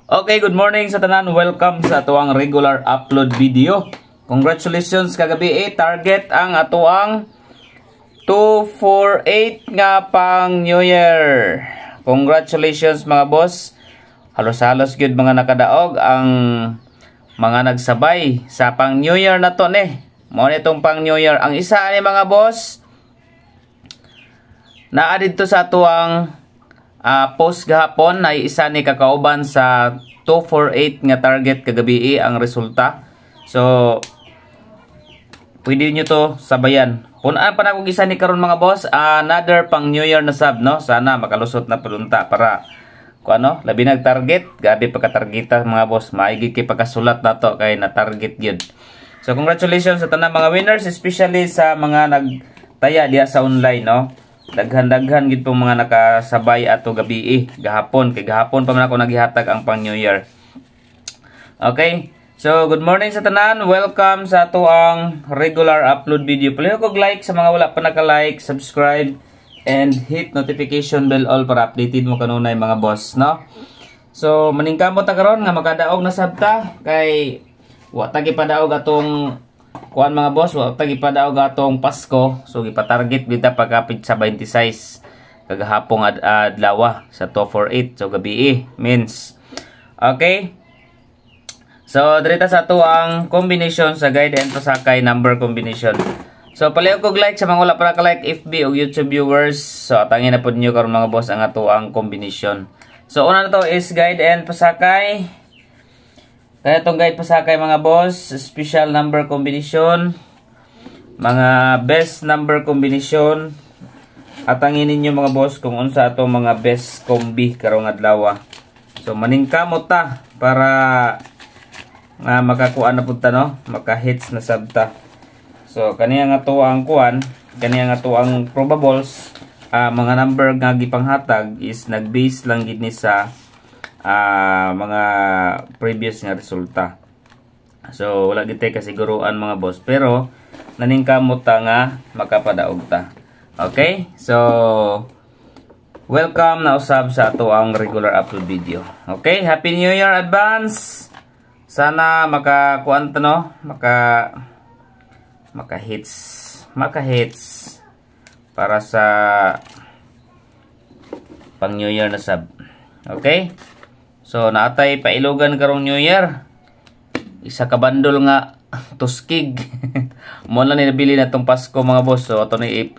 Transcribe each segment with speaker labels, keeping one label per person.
Speaker 1: Okay, good morning sa tanan. Welcome sa atuang regular upload video. Congratulations kagabi target ang atuang 248 nga pang New Year. Congratulations mga boss. Halos-halos gyud mga nakadaog ang mga nagsabay sa pang New Year na to ni. Mo nitong pang New Year ang isa ni mga boss. Naa dito sa atuang post gahapon ay isa ni kakauban sa 248 nga target kagabi ang resulta. So pwede nyo to sabayan. Punaan pa na kung isa ni karon mga boss, another pang New Year na sub, no? Sana makalusot na pulunta para kung ano, labi nag target, gabi pagka-targeta mga boss, maigi kay pagkasulat nato kay na target gyud. So congratulations sa tanang mga winners, especially sa mga nagtaya diha sa online, no? Daghan-daghan gid pong mga nakasabay ato gabi gahapon, kay gahapon pa man ako naghihatag ang pang New Year. Okay, so good morning sa tanan, welcome sa ato ang regular upload video. Please kog like sa mga wala pa naka-like, subscribe and hit notification bell all para updated mo kanunay mga boss, no? So maningkamot ta karon nga makadaog na sabta kay wa ta gipadaog atong kuan mga boss, wa ta gipadaog atong Pasko. So gipatarget kita pagkapit sa 26 kagahapong adlaw sa 248 so gabi means. Okay, so direta sa ato ang combination sa guide and pasakay number combination. So paliw kog like sa mga wala pa naka-like FB o YouTube viewers. So atangin na pud nyo karon mga boss ang ato ang combination. So una na to is guide and pasakay. Kaya itong guide pasakay mga boss, special number combination, mga best number combination. Atangin ninyo mga boss kung unsa ato mga best combi karong adlaw. So maningkamot ta para makakuan na pud ta, no? Maka-hits na sabta. So kaniya nga to ang kuan, kaniya nga to ang probables, mga number nga gipanghatag is nag-base lang gid ni sa mga previous nga resulta. So wala gid tay kasiguruan mga boss, pero naningkamot ta nga makapadaog ta. Okay? So welcome na usab sa ato ang regular upload video. Okay? Happy New Year advance. Sana makakuan ta, no? Maka-hits para sa pang New Year na sub. Okay? So naatay pailugan karong New Year. Isa ka bandol nga tuskig. Mo lang ni nabili na tong Pasko mga boss. So ito ni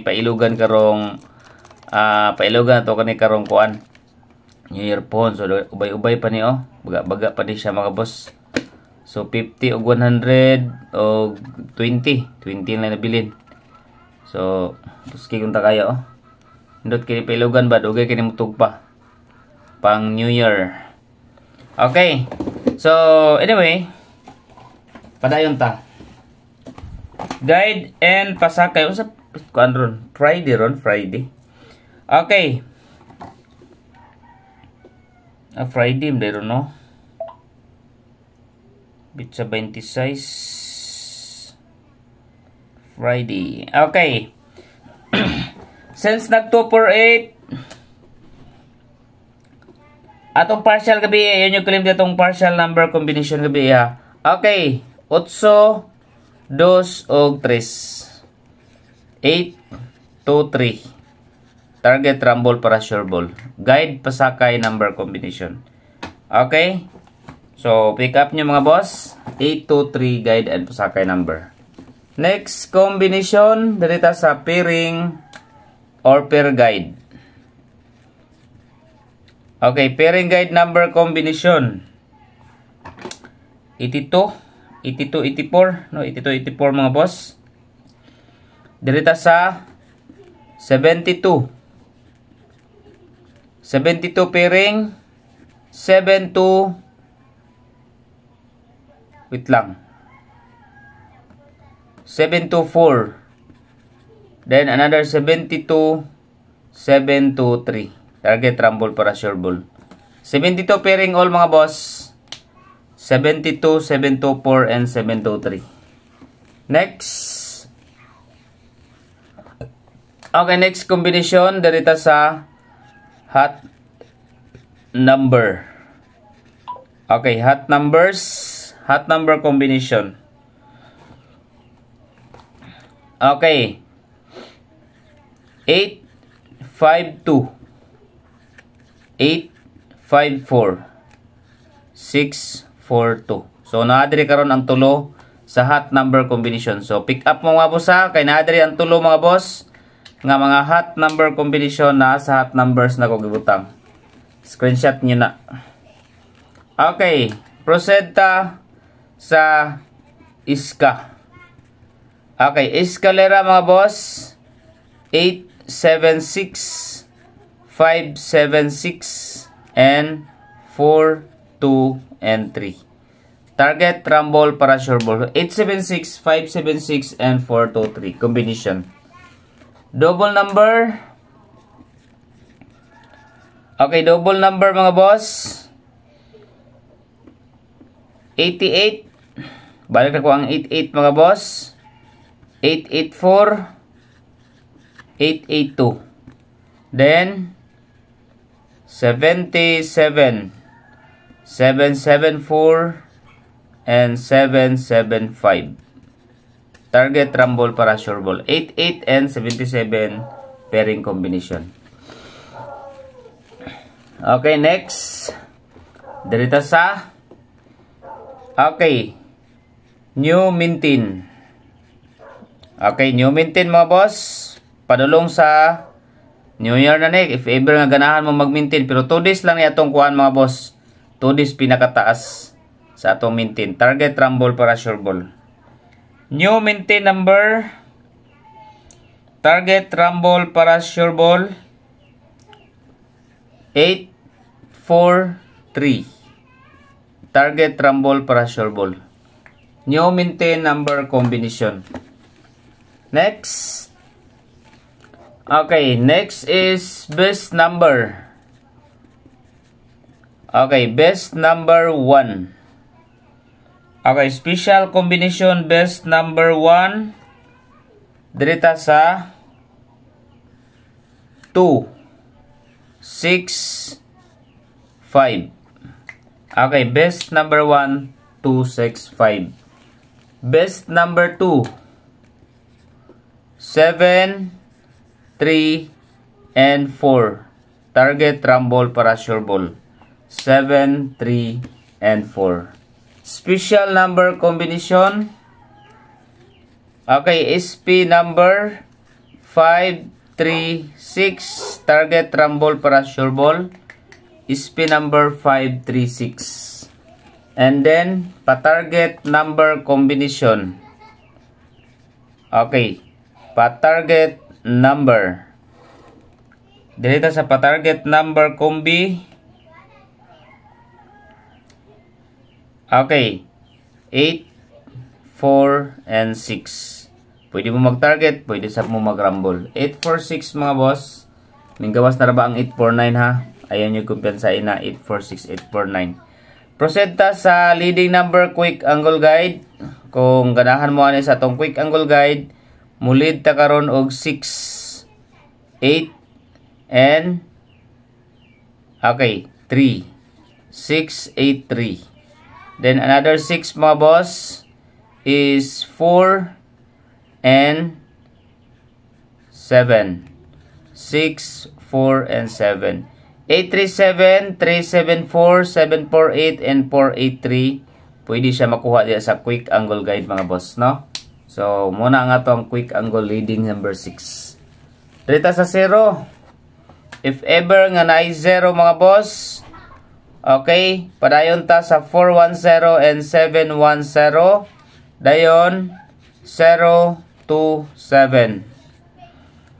Speaker 1: pailugan karong pailugan to kani karong kuan New Year phone. So ubay-ubay pa ni baga-baga pa ni siya mga boss. So 50 o 100 o 20 lang nabilin. So tuskig unta kayo Indot kini pailugan ba dugay kini mutug pa pang New Year. Okay. So anyway, padayon ta. Guide and pasakay usap kuan ron Friday. Okay. Friday meron, no? Bitsa 26 Friday. Okay. Since nag 248 atong partial gabi, yun yung claim ditong partial number combination gabi ha. Okay, 8, 2 og 3. 8, 2, 3. Target rumble para sure ball. Guide pasakay number combination. Okay? So, pick up nyo mga boss. 8, 2, 3 guide and pasakay number. Next combination, dito sa pairing or pair guide. Okay, pairing guide number combination. 82, 84, no, 82, 84 mga boss. Dito sa 72. 72 pairing, 72 wait lang. 724. Then another 72, 723. Target rumble para sure ball. 72 pairing all mga boss. 72, 724 and 723. Next. Okay, next combination dito sa hot number. Okay, hot number combination. Okay. 852, 854, 642. So naadiri karon ang tulo sa hot number combination. So pick up mo mga boss ha, kay naadiri ang tulo mga boss nga mga hot number combination na sa hot numbers na ko gibutang. Screenshot niyo na. Okay, proceed ta sa iska. Okay, escalera mga boss. 876, 576, and 4, 2, and 3. Target, rumble, para sure ball. 876, 576, and 4, 2, 3. Combination. Double number. Okay, double number mga boss. 88. Balik na ko ang 88 mga boss. 884. 882. Then 77, 774, and 775. Target, rumble, para sure ball. 88 and 77 pairing combination. Okay, next. Dirita sa new mintin. Okay, new mintin mga boss. Padulong sa New Year na if ever nga ganahan mo mag-maintain, pero 2 days lang ni atong kuhan mga boss. 2 days pinakataas sa atong maintain. Target, rumble, para sure ball. New maintain number. Target, rumble, para sure ball. 843. Target, rumble, para sure ball. New maintain number combination. Next. Okay, next is best number. Okay, best number 1. Okay, special combination best number 1. Dirita sa 2, 6, 5. Okay, best number 1, 2, 6, 5. Best number 2, 7, 3, and 4. Target, rumble, para sure ball. 7, 3, and 4. Special number combination. Okay, SP number 5, 3, 6. Target, rumble, para sure ball. SP number 5, 3, 6. And then, pa-target number combination. Okay, pa-target number. Dito sa pa-target number combi. Okay. 8, 4, and 6. Pwede mo mag-target, pwede sa mo mag-rumble. 8, 4, 6 mga boss. Minggawas na ba ang 8, 4, 9 ha? Ayan yung kumpensain na 8, 4, 6, 8, 4, 9. Proceed ta sa leading number quick angle guide. Kung ganahan mo ani sa atong quick angle guide, mulid ta karon og 6, 8, and 3. 6, 8, 3. Then another 6 mga boss is 4 and 7. 6, 4, and 7. 837, 374, 748, and 483. Pwede siya makuha diya sa quick angle guide mga boss, no? So, muna nga itong quick angle leading number 6. Dito sa 0. If ever nga na 0 mga boss, okay, padayon ta sa 410 and 710. Dayon, 0 to 7.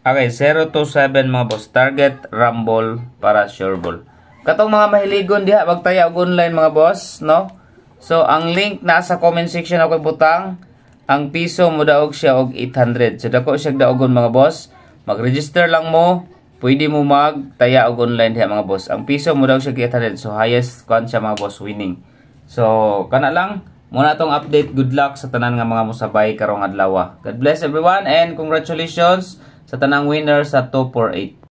Speaker 1: Okay, 0 to 7 mga boss. Target, rumble, para sure ball. Katong mga mahiligon diha, magtaya og online mga boss, no? So, ang link nasa comment section ako butang. Ang piso mo daog siya og 800. So, dako siya daogon mga boss. Mag-register lang mo. Pwede mo magtaya og online diha mga boss. Ang piso mo daog siya 800. So, highest kwan siya mga boss winning. So, kana lang. Muna tong update. Good luck sa tanan nga mga musabay karong adlaw. God bless everyone and congratulations sa tanang winner sa 248.